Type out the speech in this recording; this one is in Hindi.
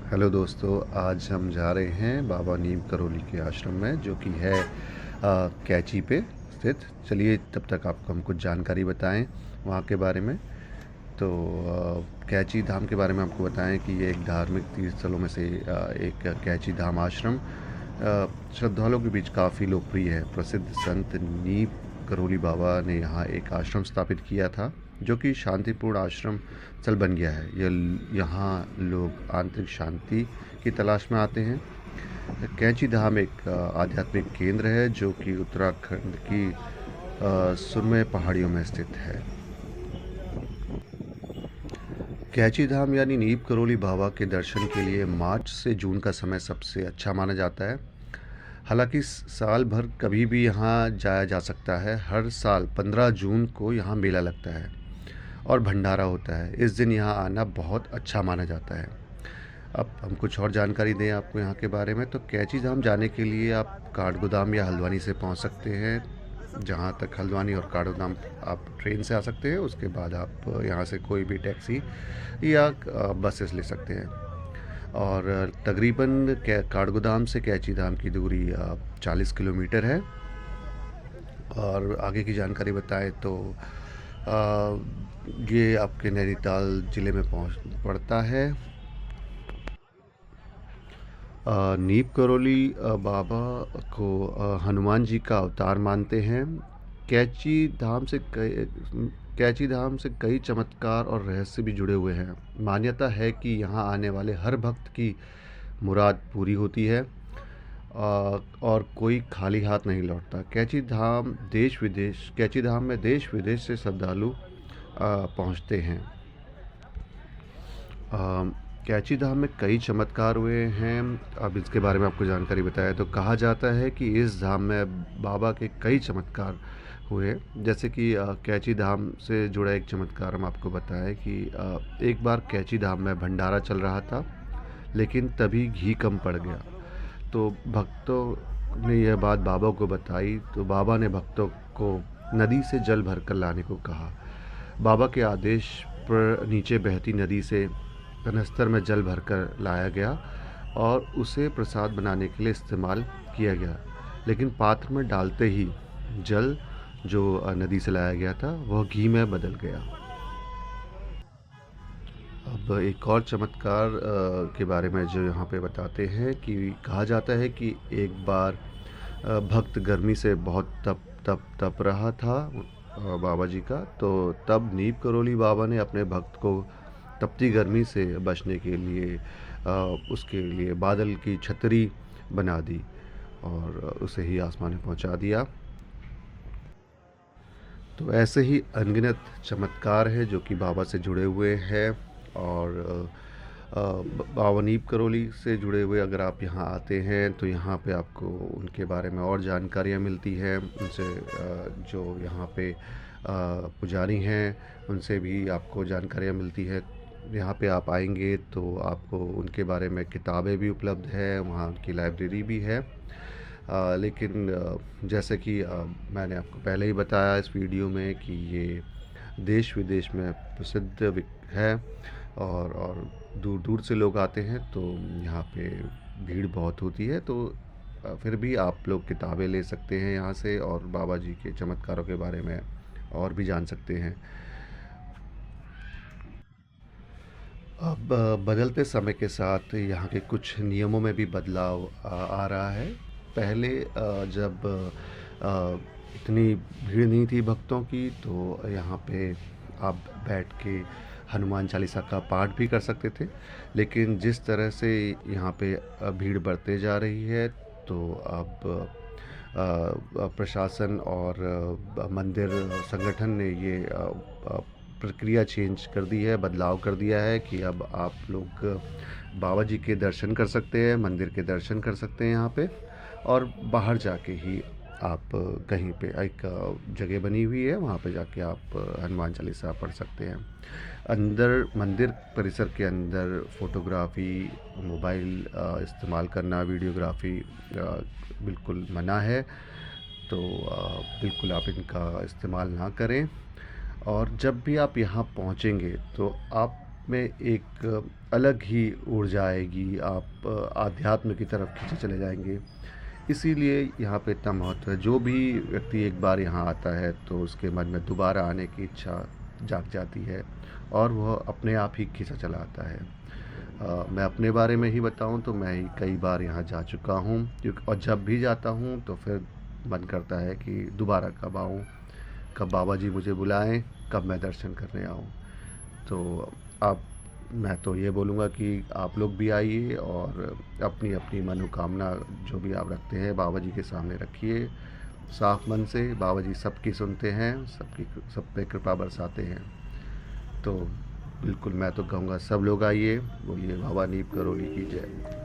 हेलो दोस्तों, आज हम जा रहे हैं बाबा नीम करोली के आश्रम में जो कि है कैंची पे स्थित। चलिए तब तक आपको हम कुछ जानकारी बताएं वहाँ के बारे में। तो कैंची धाम के बारे में आपको बताएं कि ये एक धार्मिक तीर्थ स्थलों में से एक कैंची धाम आश्रम श्रद्धालुओं के बीच काफ़ी लोकप्रिय है। प्रसिद्ध संत नीम करोली बाबा ने यहाँ एक आश्रम स्थापित किया था जो कि शांतिपूर्ण आश्रम स्थल बन गया है। यहाँ लोग आंतरिक शांति की तलाश में आते हैं। कैंची धाम एक आध्यात्मिक केंद्र है जो कि उत्तराखंड की सुरमय पहाड़ियों में स्थित है। कैंची धाम यानी नीम करोली बाबा के दर्शन के लिए मार्च से जून का समय सबसे अच्छा माना जाता है। हालांकि साल भर कभी भी यहाँ जाया जा सकता है। हर साल 15 जून को यहाँ मेला लगता है और भंडारा होता है। इस दिन यहाँ आना बहुत अच्छा माना जाता है। अब हम कुछ और जानकारी दें आपको यहाँ के बारे में, तो कैंची धाम जाने के लिए आप काठगोदाम या हल्द्वानी से पहुँच सकते हैं। जहाँ तक हल्द्वानी और काठगोदाम आप ट्रेन से आ सकते हैं, उसके बाद आप यहाँ से कोई भी टैक्सी या बसेस ले सकते हैं। और तकरीबन काठगोदाम से कैंची धाम की दूरी 40 किलोमीटर है। और आगे की जानकारी बताएं तो ये आपके नैनीताल ज़िले में पड़ता है। नीम करोली बाबा को हनुमान जी का अवतार मानते हैं। कैंची धाम से कई कैंची धाम से कई चमत्कार और रहस्य भी जुड़े हुए हैं। मान्यता है कि यहाँ आने वाले हर भक्त की मुराद पूरी होती है और कोई खाली हाथ नहीं लौटता। कैंची धाम में देश विदेश से श्रद्धालु पहुँचते हैं। कैंची धाम में कई चमत्कार हुए हैं। अब इसके बारे में आपको जानकारी बताया तो कहा जाता है कि इस धाम में बाबा के कई चमत्कार हुए। जैसे कि कैंची धाम से जुड़ा एक चमत्कार हम आपको बताएं कि एक बार कैंची धाम में भंडारा चल रहा था, लेकिन तभी घी कम पड़ गया। तो भक्तों ने यह बात बाबा को बताई, तो बाबा ने भक्तों को नदी से जल भरकर लाने को कहा। बाबा के आदेश पर नीचे बहती नदी से कनस्तर में जल भरकर लाया गया और उसे प्रसाद बनाने के लिए इस्तेमाल किया गया। लेकिन पात्र में डालते ही जल जो नदी से लाया गया था वह घी में बदल गया। अब एक और चमत्कार के बारे में जो यहाँ पे बताते हैं कि कहा जाता है कि एक बार भक्त गर्मी से बहुत तप रहा था बाबा जी का। तो तब नीम करोली बाबा ने अपने भक्त को तपती गर्मी से बचने के लिए उसके लिए बादल की छतरी बना दी और उसे ही आसमान में पहुंचा दिया। तो ऐसे ही अनगिनत चमत्कार हैं जो कि बाबा से जुड़े हुए हैं। और बाबा नीम करोली से जुड़े हुए अगर आप यहाँ आते हैं तो यहाँ पे आपको उनके बारे में और जानकारियाँ मिलती हैं। उनसे जो यहाँ पे पुजारी हैं उनसे भी आपको जानकारियाँ मिलती है। यहाँ पे आप आएंगे तो आपको उनके बारे में किताबें भी उपलब्ध है, वहाँ उनकी लाइब्रेरी भी है। लेकिन जैसे कि मैंने आपको पहले ही बताया इस वीडियो में कि ये देश विदेश में प्रसिद्ध है और दूर दूर से लोग आते हैं, तो यहाँ पे भीड़ बहुत होती है। तो फिर भी आप लोग किताबें ले सकते हैं यहाँ से और बाबा जी के चमत्कारों के बारे में और भी जान सकते हैं। अब बदलते समय के साथ यहाँ के कुछ नियमों में भी बदलाव आ रहा है। पहले जब इतनी भीड़ नहीं थी भक्तों की, तो यहाँ पे आप बैठ के हनुमान चालीसा का पाठ भी कर सकते थे। लेकिन जिस तरह से यहाँ पे भीड़ बढ़ते जा रही है, तो अब प्रशासन और मंदिर संगठन ने ये प्रक्रिया चेंज कर दी है, बदलाव कर दिया है कि अब आप लोग बाबा जी के दर्शन कर सकते हैं, मंदिर के दर्शन कर सकते हैं यहाँ पे। और बाहर जाके ही आप कहीं पे एक जगह बनी हुई है, वहाँ पे जाके आप हनुमान चालीसा पढ़ सकते हैं। अंदर मंदिर परिसर के अंदर फ़ोटोग्राफ़ी, मोबाइल इस्तेमाल करना, वीडियोग्राफ़ी बिल्कुल मना है। तो बिल्कुल आप इनका इस्तेमाल ना करें। और जब भी आप यहाँ पहुँचेंगे तो आप में एक अलग ही ऊर्जा आएगी, आप आध्यात्म की तरफ खींचे चले जाएँगे। इसीलिए यहाँ पे इतना महत्व है, जो भी व्यक्ति एक बार यहाँ आता है तो उसके मन में दोबारा आने की इच्छा जाग जाती है और वह अपने आप ही खींचा चला आता है। मैं अपने बारे में ही बताऊँ तो मैं ही कई बार यहाँ जा चुका हूँ, क्योंकि और जब भी जाता हूँ तो फिर मन करता है कि दोबारा कब आऊँ, कब बाबा जी मुझे बुलाएँ, कब मैं दर्शन करने आऊँ। तो आप मैं तो ये बोलूँगा कि आप लोग भी आइए और अपनी-अपनी मनोकामना जो भी आप रखते हैं बाबा जी के सामने रखिए। साफ मन से बाबा जी सबकी सुनते हैं, सबकी सब पे कृपा बरसाते हैं। तो बिल्कुल मैं तो कहूँगा सब लोग आइए, बोलिए बाबा नीप करोली की जय।